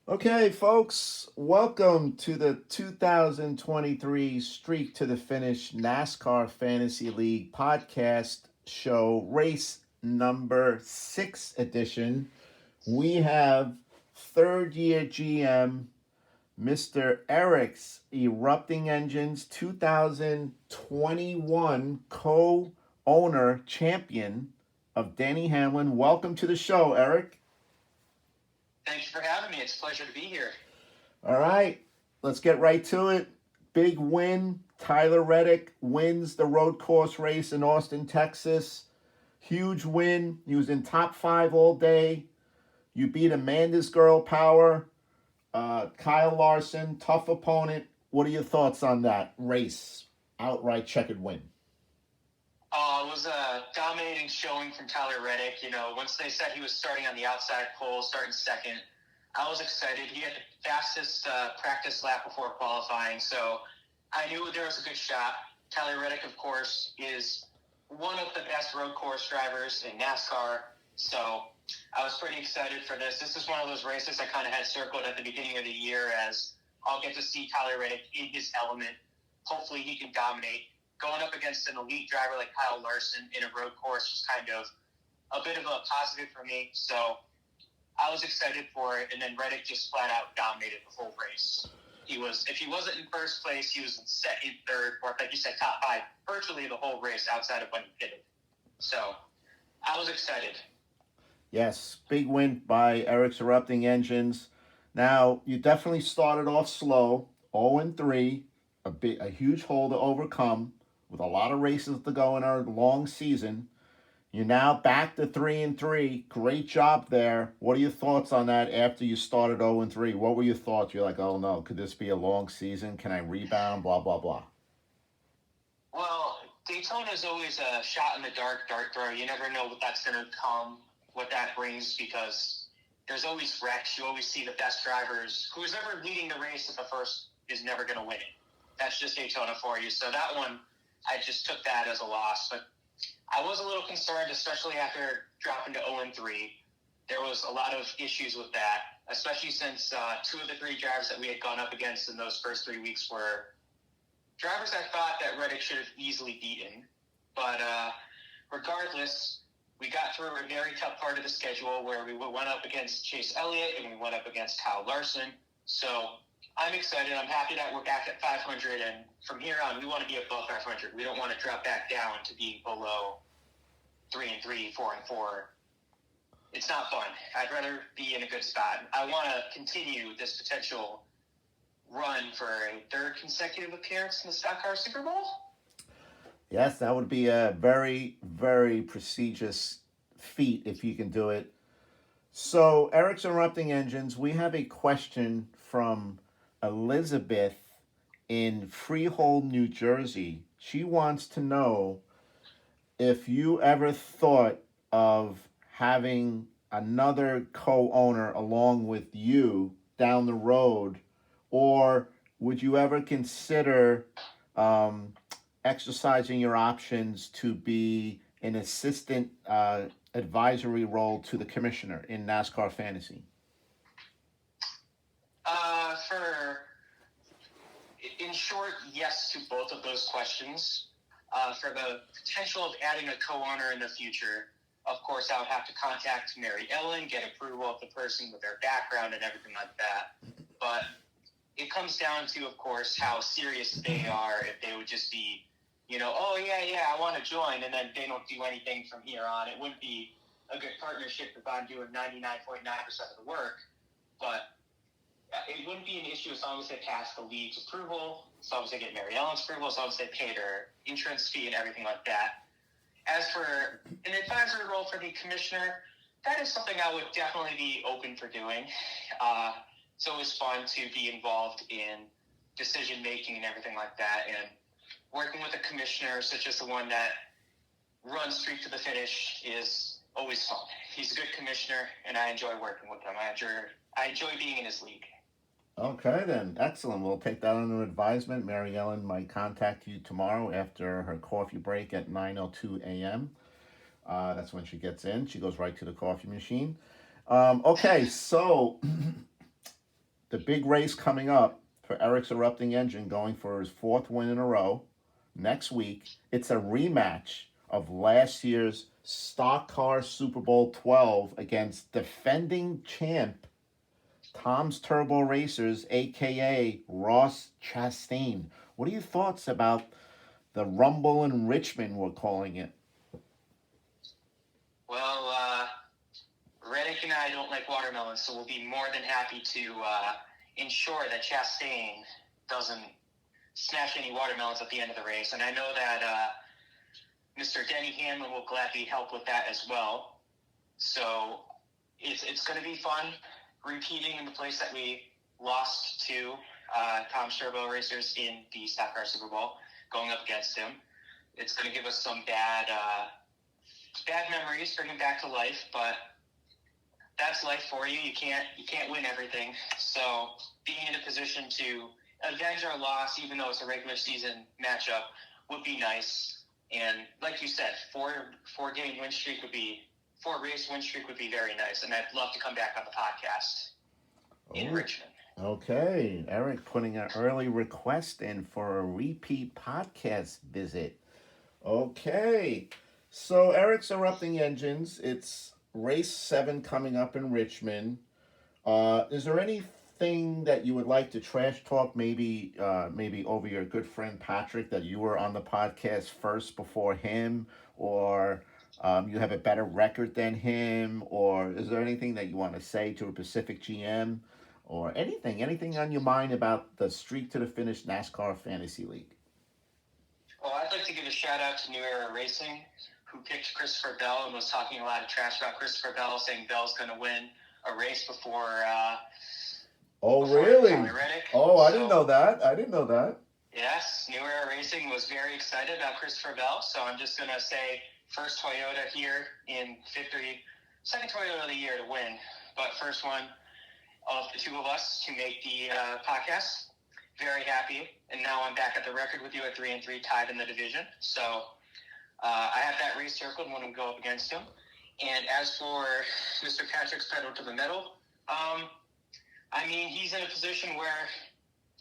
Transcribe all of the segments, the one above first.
Okay, folks, welcome to the 2023 Streak to the Finish NASCAR Fantasy League podcast show, race number 6 edition. We have third year GM, Mr. Eric's Erupting Engines 2021 co owner champion of Danny Hamlin. Welcome to the show, Eric. Thank you for having me. It's a pleasure to be here. All right, let's get right to it. Big win. Tyler Reddick wins the road course race in Austin, Texas. Huge win. He was in top five all day. You beat Amanda's Girl Power. Kyle Larson, tough opponent. What are your thoughts on that race? Outright checkered win. It was a dominating showing from Tyler Reddick. Once they said he was starting on the outside pole, starting second, I was excited. He had the fastest practice lap before qualifying, so I knew there was a good shot. Tyler Reddick, of course, is one of the best road course drivers in NASCAR, so I was pretty excited for this. This is one of those races I kind of had circled at the beginning of the year as I'll get to see Tyler Reddick in his element. Hopefully he can dominate. Going up against an elite driver like Kyle Larson in a road course was kind of a bit of a positive for me. So I was excited for it, and then Reddick just flat out dominated the whole race. If he wasn't in first place, he was in second, third, fourth, like you said, top five, virtually the whole race outside of when he pitted. So I was excited. Yes, big win by Eric's Erupting Engines. Now, you definitely started off slow, 0-3, a huge hole to overcome with a lot of races to go in our long season. You're now back to 3-3. Great job there. What are your thoughts on that after you started 0-3? What were your thoughts? You're like, oh no, could this be a long season? Can I rebound? Blah, blah, blah. Well, Daytona is always a shot in the dark dart throw. You never know what that's going to come, what that brings, because there's always wrecks. You always see the best drivers. Who's ever leading the race at the first is never going to win it. That's just Daytona for you. So that one, I just took that as a loss. But I was a little concerned, especially after dropping to 0-3. There was a lot of issues with that, especially since two of the three drivers that we had gone up against in those first 3 weeks were drivers I thought that Reddick should have easily beaten. But regardless, we got through a very tough part of the schedule where we went up against Chase Elliott and we went up against Kyle Larson. So I'm excited. I'm happy that we're back at 500, and from here on, we want to be above 500. We don't want to drop back down to being below 3-3, 4-4. It's not fun. I'd rather be in a good spot. I want to continue this potential run for a third consecutive appearance in the Stock Car Super Bowl. Yes, that would be a very, very prestigious feat if you can do it. So, Eric's Erupting Engines, we have a question from Elizabeth in Freehold, New Jersey. She wants to know if you ever thought of having another co owner along with you down the road, or would you ever consider um, exercising your options to be an assistant advisory role to the commissioner in NASCAR Fantasy? For in short, yes to both of those questions. For the potential of adding a co-owner in the future, of course, I would have to contact Mary Ellen, get approval of the person with their background and everything like that. But it comes down to, of course, how serious they are. If they would just be, oh, yeah, I want to join, and then they don't do anything from here on. It wouldn't be a good partnership if I'm doing 99.9% of the work. But it wouldn't be an issue as long as they pass the league's approval, as long as they get Mary Ellen's approval, as long as they pay their insurance fee and everything like that. As for an advisory role for the commissioner, that is something I would definitely be open for doing. It's always fun to be involved in decision-making and everything like that, and working with a commissioner such as the one that runs Streak to the Finish is always fun. He's a good commissioner, and I enjoy working with him. I enjoy being in his league. Okay, then. Excellent. We'll take that under advisement. Mary Ellen might contact you tomorrow after her coffee break at 9:02 a.m. That's when she gets in. She goes right to the coffee machine. Okay, so the big race coming up for Eric's Erupting Engine, going for his fourth win in a row next week. It's a rematch of last year's Stock Car Super Bowl 12 against defending champ Tom's Turbo Racers, aka Ross Chastain. What are your thoughts about the Rumble in Richmond, we're calling it? Well, Reddick and I don't like watermelons, so we'll be more than happy to ensure that Chastain doesn't smash any watermelons at the end of the race. And I know that Mr. Denny Hamlin will gladly help with that as well. So it's going to be fun repeating in the place that we lost to Tom's Turbo Racers in the Stock Car Super Bowl, going up against him. It's going to give us some bad memories, bring him back to life, but that's life for you. You can't win everything. So being in a position to avenge our loss, even though it's a regular season matchup, would be nice. And like you said, four race win streak would be very nice. And I'd love to come back on the podcast in Richmond. Okay, Eric putting an early request in for a repeat podcast visit. Okay, so Eric's Erupting Engines, it's race 7 coming up in Richmond. Is there anything that you would like to trash talk, maybe over your good friend Patrick, that you were on the podcast first before him, or you have a better record than him, or is there anything that you want to say to a Pacific GM, or anything on your mind about the Streak to the Finish NASCAR Fantasy League? Well, I'd like to give a shout out to New Era Racing, who picked Christopher Bell and was talking a lot of trash about Christopher Bell, saying Bell's going to win a race before. Really? Reddick. I didn't know that. Yes, New Era Racing was very excited about Christopher Bell, so I'm just going to say first Toyota here in victory, second Toyota of the year to win, but first one of the two of us to make the podcast. Very happy, and now I'm back at the record with you at 3-3, tied in the division. So I have that race circled when we go up against him. And as for Mr. Patrick's pedal to the metal, I mean, he's in a position where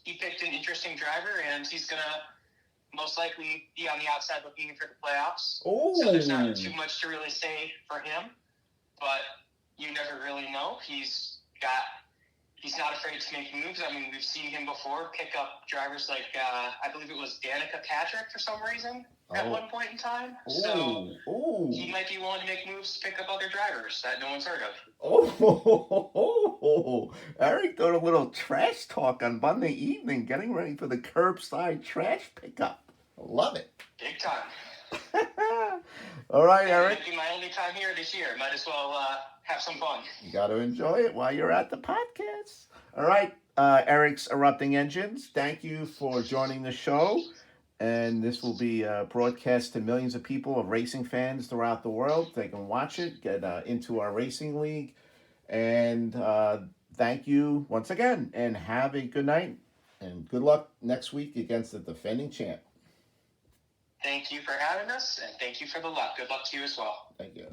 he picked an interesting driver, and he's going to most likely be on the outside looking for the playoffs. Oh. So there's not too much to really say for him, but you never really know. He's not afraid to make moves. I mean, we've seen him before pick up drivers like, I believe it was Danica Patrick for some reason at one point in time. So he might be willing to make moves to pick up other drivers that no one's heard of. Eric doing a little trash talk on Monday evening, getting ready for the curbside trash pickup. I love it. Big time. All right, Eric. It'll be my only time here this year. Might as well have some fun. You got to enjoy it while you're at the podcast. All right, Eric's Erupting Engines, thank you for joining the show. And this will be broadcast to millions of people, of racing fans throughout the world. They can watch it, get into our racing league. And thank you once again, and have a good night. And good luck next week against the defending champ. Thank you for having us, and thank you for the luck. Good luck to you as well. Thank you.